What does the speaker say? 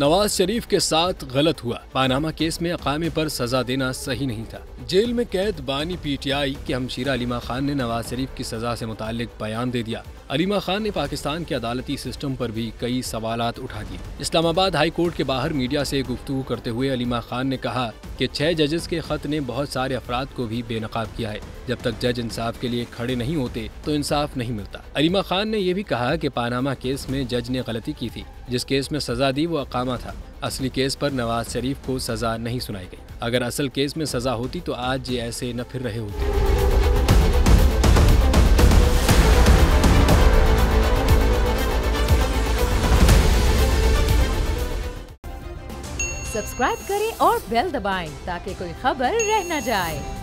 नवाज शरीफ के साथ गलत हुआ। पानामा केस में अकामे पर सजा देना सही नहीं था। जेल में कैद बानी पीटीआई के हमशीरा अलीमा खान ने नवाज शरीफ की सजा से मुताल्लिक बयान दे दिया। अलीमा खान ने पाकिस्तान के अदालती सिस्टम पर भी कई सवालात उठा दिए। इस्लामाबाद हाई कोर्ट के बाहर मीडिया से गुफ्तगू करते हुए अलीमा खान ने कहा कि 6 जजेस के खत ने बहुत सारे अफराद को भी बेनकाब किया है। जब तक जज इंसाफ के लिए खड़े नहीं होते तो इंसाफ नहीं मिलता। अलीमा खान ने यह भी कहा कि पानामा केस में जज ने गलती की थी। जिस केस में सजा दी वो अकामा था। असली केस पर नवाज शरीफ को सजा नहीं सुनाई गई। अगर असल केस में सजा होती तो आज ये ऐसे न फिर रहे होते। सब्सक्राइब करें और बेल दबाएं ताकि कोई खबर रह न जाए।